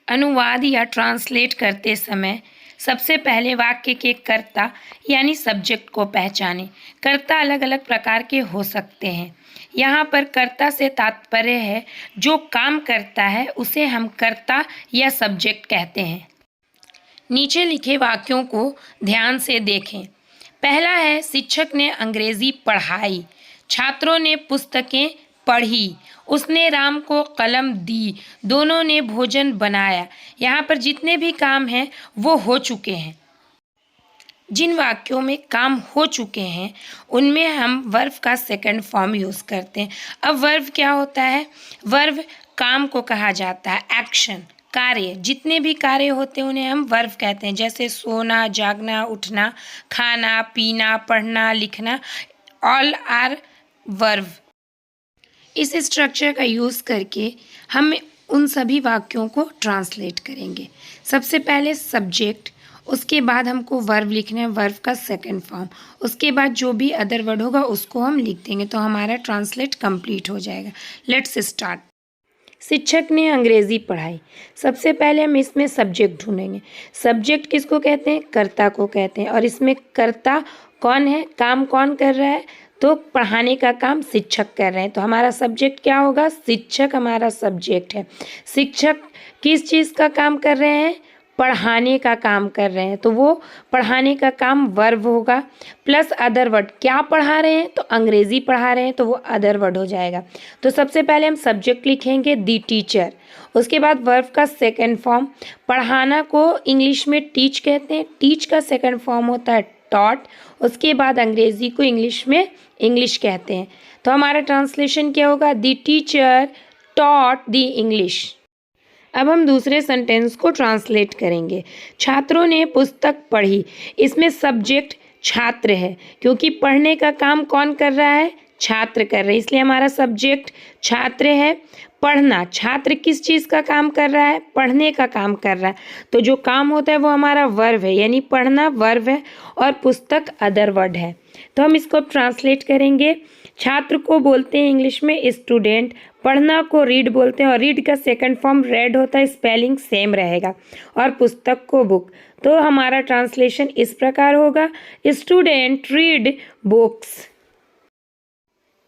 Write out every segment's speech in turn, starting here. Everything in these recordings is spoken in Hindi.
अनुवाद या ट्रांसलेट करते समय सबसे पहले वाक्य के कर्ता यानी सब्जेक्ट को पहचानें। कर्ता अलग अलग प्रकार के हो सकते हैं। यहाँ पर कर्ता से तात्पर्य है जो काम करता है उसे हम कर्ता या सब्जेक्ट कहते हैं। नीचे लिखे वाक्यों को ध्यान से देखें। पहला है, शिक्षक ने अंग्रेजी पढ़ाई, छात्रों ने पुस्तकें पढ़ी, उसने राम को कलम दी, दोनों ने भोजन बनाया। यहाँ पर जितने भी काम हैं वो हो चुके हैं। जिन वाक्यों में काम हो चुके हैं उनमें हम वर्ब का सेकंड फॉर्म यूज़ करते हैं। अब वर्ब क्या होता है? वर्ब काम को कहा जाता है, एक्शन, कार्य। जितने भी कार्य होते हैं उन्हें हम वर्ब कहते हैं, जैसे सोना, जागना, उठना, खाना, पीना, पढ़ना, लिखना, ऑल आर वर्ब। इस स्ट्रक्चर का यूज़ करके हम उन सभी वाक्यों को ट्रांसलेट करेंगे। सबसे पहले सब्जेक्ट, उसके बाद हमको वर्ब लिखना है, वर्ब का सेकंड फॉर्म, उसके बाद जो भी अदर वर्ड होगा उसको हम लिख देंगे तो हमारा ट्रांसलेट कंप्लीट हो जाएगा। Let's start. शिक्षक ने अंग्रेजी पढ़ाई। सबसे पहले हम इसमें सब्जेक्ट ढूंढेंगे। सब्जेक्ट किसको कहते हैं? कर्ता को कहते हैं। और इसमें कर्ता कौन है? काम कौन कर रहा है? तो पढ़ाने का काम शिक्षक कर रहे हैं, तो हमारा सब्जेक्ट क्या होगा? शिक्षक हमारा सब्जेक्ट है। शिक्षक किस चीज़ का काम कर रहे हैं? पढ़ाने का काम कर रहे हैं, तो वो पढ़ाने का काम वर्ब होगा प्लस अदर वर्ड। क्या पढ़ा रहे हैं? तो अंग्रेजी पढ़ा रहे हैं, तो वो अदर वर्ड हो जाएगा। तो सबसे पहले हम सब्जेक्ट लिखेंगे दी टीचर, उसके बाद वर्ब का सेकंड फॉर्म। पढ़ाना को इंग्लिश में टीच कहते हैं, टीच का सेकंड फॉर्म होता है टॉट। उसके बाद अंग्रेजी को इंग्लिश में इंग्लिश कहते हैं, तो हमारा ट्रांसलेशन क्या होगा? दी टीचर टॉट दी इंग्लिश। अब हम दूसरे सेंटेंस को ट्रांसलेट करेंगे। छात्रों ने पुस्तक पढ़ी। इसमें सब्जेक्ट छात्र है, क्योंकि पढ़ने का काम कौन कर रहा है? छात्र कर रहे हैं, इसलिए हमारा सब्जेक्ट छात्र है। पढ़ना, छात्र किस चीज़ का काम कर रहा है? पढ़ने का काम कर रहा है, तो जो काम होता है वो हमारा वर्ब है, यानी पढ़ना वर्ब है और पुस्तक अदर वर्ड है। तो हम इसको ट्रांसलेट करेंगे। छात्र को बोलते हैं इंग्लिश में स्टूडेंट, पढ़ना को रीड बोलते हैं और रीड का सेकंड फॉर्म रेड होता है, स्पेलिंग सेम रहेगा, और पुस्तक को बुक। तो हमारा ट्रांसलेशन इस प्रकार होगा, स्टूडेंट रीड बुक्स।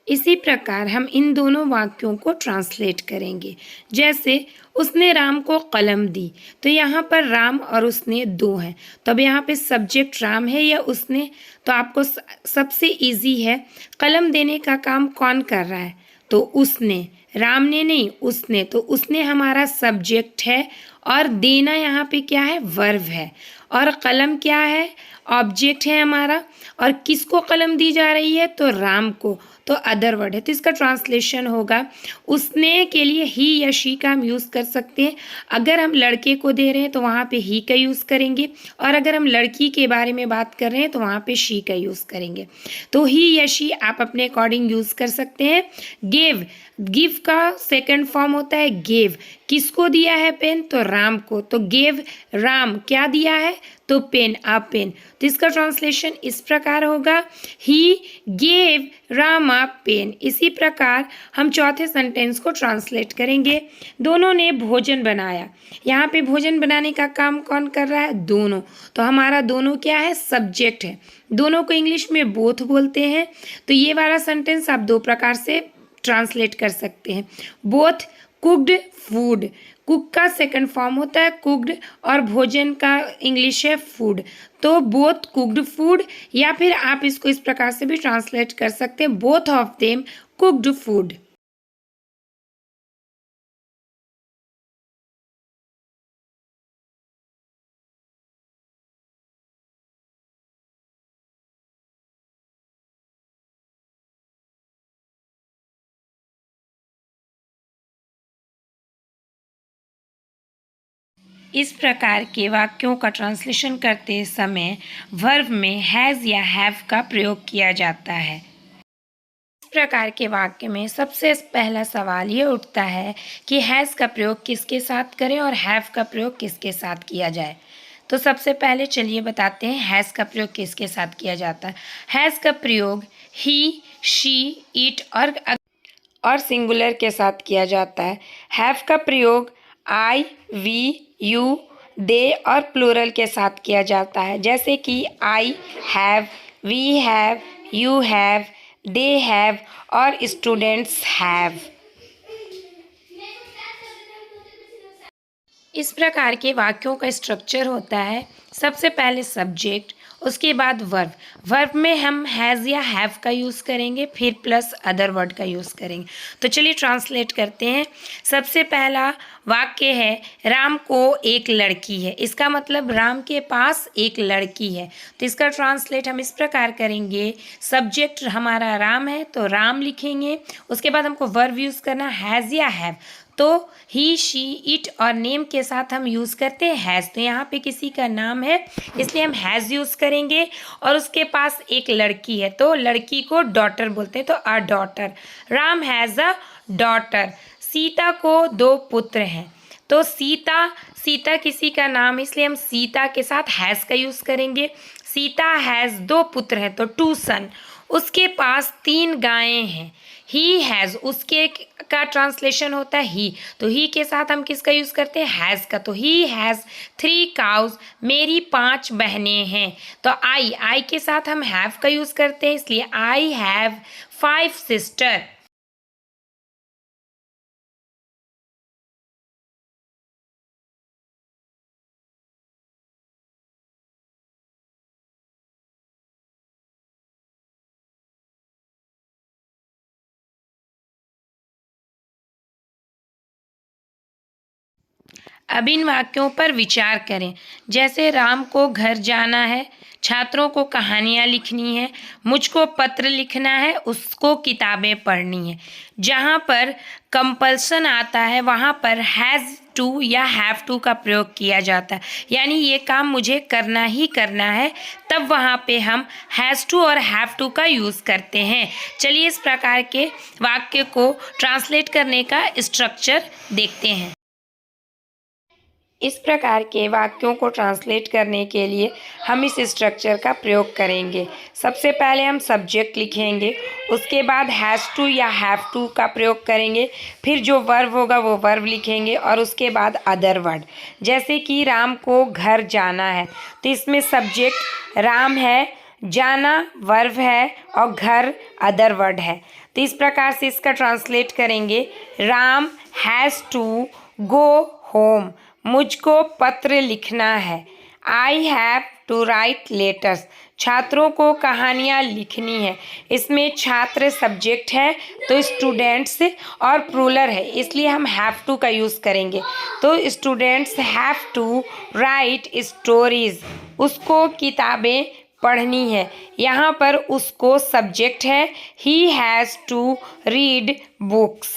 इसी प्रकार हम इन दोनों वाक्यों को ट्रांसलेट करेंगे। जैसे उसने राम को कलम दी, तो यहाँ पर राम और उसने दो हैं, तो अब यहाँ पे सब्जेक्ट राम है या उसने? तो आपको सबसे इजी है, कलम देने का काम कौन कर रहा है? तो उसने, राम ने नहीं, उसने। तो उसने हमारा सब्जेक्ट है और देना यहाँ पे क्या है? वर्ब है। और कलम क्या है? ऑब्जेक्ट है हमारा। और किसको कलम दी जा रही है? तो राम को, तो अदर वर्ड है। तो इसका ट्रांसलेशन होगा, उसने के लिए ही या शी का हम यूज़ कर सकते हैं। अगर हम लड़के को दे रहे हैं तो वहाँ पे ही का यूज़ करेंगे, और अगर हम लड़की के बारे में बात कर रहे हैं तो वहाँ पे शी का यूज़ करेंगे। तो ही या शी आप अपने अकॉर्डिंग यूज़ कर सकते हैं। गिव, गिव का सेकंड फॉर्म होता है गेव। किसको दिया है पेन? तो राम को, तो गेव राम। क्या दिया है? तो पेन, आ पेन। तो इसका ट्रांसलेशन इस प्रकार होगा, he gave Ram a pen. इसी प्रकार हम चौथे सेंटेंस को ट्रांसलेट करेंगे। दोनों ने भोजन बनाया। यहाँ पे भोजन बनाने का काम कौन कर रहा है? दोनों। तो हमारा दोनों क्या है? सब्जेक्ट है। दोनों को इंग्लिश में बोथ बोलते हैं। तो ये वाला सेंटेंस आप दो प्रकार से ट्रांसलेट कर सकते हैं। बोथ कुक्ड फूड, कुक का सेकंड फॉर्म होता है कुक्ड, और भोजन का इंग्लिश है फूड, तो बोथ कुक्ड फूड। या फिर आप इसको इस प्रकार से भी ट्रांसलेट कर सकते हैं, both of them cooked food. इस प्रकार के वाक्यों का ट्रांसलेशन करते समय वर्ब में हैज़ या हैव का प्रयोग किया जाता है। इस प्रकार के वाक्य में सबसे पहला सवाल ये उठता है कि हैज़ का प्रयोग किसके साथ करें और हैव का प्रयोग किसके साथ किया जाए। तो सबसे पहले चलिए बताते हैं हैज़ का प्रयोग किसके साथ किया जाता है। हैज़ का प्रयोग ही, शी, इट और सिंगुलर के साथ किया जाता है। हैव का प्रयोग आई, वी, यू, दे और प्लूरल के साथ किया जाता है, जैसे कि I have, we have, you have, they have और स्टूडेंट्स हैव। इस प्रकार के वाक्यों का स्ट्रक्चर होता है, सबसे पहले सब्जेक्ट, उसके बाद वर्ब। वर्ब में हम हैज़ या हैव का यूज़ करेंगे, फिर प्लस अदर वर्ड का यूज़ करेंगे। तो चलिए ट्रांसलेट करते हैं। सबसे पहला वाक्य है, राम को एक लड़की है। इसका मतलब राम के पास एक लड़की है। तो इसका ट्रांसलेट हम इस प्रकार करेंगे, सब्जेक्ट हमारा राम है तो राम लिखेंगे, उसके बाद हमको वर्ब यूज़ करना हैज़ या हैव। तो ही, शी, इट और नेम के साथ हम यूज़ करते हैं हैज़। तो यहाँ पे किसी का नाम है इसलिए हम हैज़ यूज़ करेंगे, और उसके पास एक लड़की है तो लड़की को डॉटर बोलते हैं, तो a daughter. Ram has a daughter. Sita को 2 पुत्र हैं, तो सीता, सीता किसी का नाम है इसलिए हम सीता के साथ हैज़ का यूज़ करेंगे। सीता हैज़ 2 पुत्र हैं तो 2 सन। उसके पास 3 गायें हैं। ही हैज़, उसके का ट्रांसलेशन होता है ही, तो ही के साथ हम किसका यूज़ करते हैं, हैज़ का। तो ही हैज़ 3 काउज, मेरी 5 बहनें हैं। तो आई के साथ हम हैव का यूज़ करते हैं इसलिए आई हैव 5 सिस्टर। अब इन वाक्यों पर विचार करें, जैसे राम को घर जाना है, छात्रों को कहानियाँ लिखनी है, मुझको पत्र लिखना है, उसको किताबें पढ़नी है। जहाँ पर कंपल्सन आता है वहाँ पर हैज़ टू या हैव टू का प्रयोग किया जाता है, यानी ये काम मुझे करना ही करना है, तब वहाँ पे हम हैज़ टू और हैव टू का यूज़ करते हैं। चलिए इस प्रकार के वाक्य को ट्रांसलेट करने का स्ट्रक्चर देखते हैं। इस प्रकार के वाक्यों को ट्रांसलेट करने के लिए हम इस स्ट्रक्चर का प्रयोग करेंगे। सबसे पहले हम सब्जेक्ट लिखेंगे, उसके बाद हैज़ टू या हैव टू का प्रयोग करेंगे, फिर जो वर्ब होगा वो वर्ब लिखेंगे और उसके बाद अदर वर्ड। जैसे कि राम को घर जाना है तो इसमें सब्जेक्ट राम है, जाना वर्ब है और घर अदर वर्ड है। तो इस प्रकार से इसका ट्रांसलेट करेंगे, Ram has to go home, मुझको पत्र लिखना है। I have to write letters, छात्रों को कहानियाँ लिखनी है। इसमें छात्र सब्जेक्ट है तो स्टूडेंट्स और प्लूरल है इसलिए हम हैव टू का यूज़ करेंगे। तो students have to write stories, उसको किताबें पढ़नी है। यहाँ पर उसको सब्जेक्ट है, he has to read books.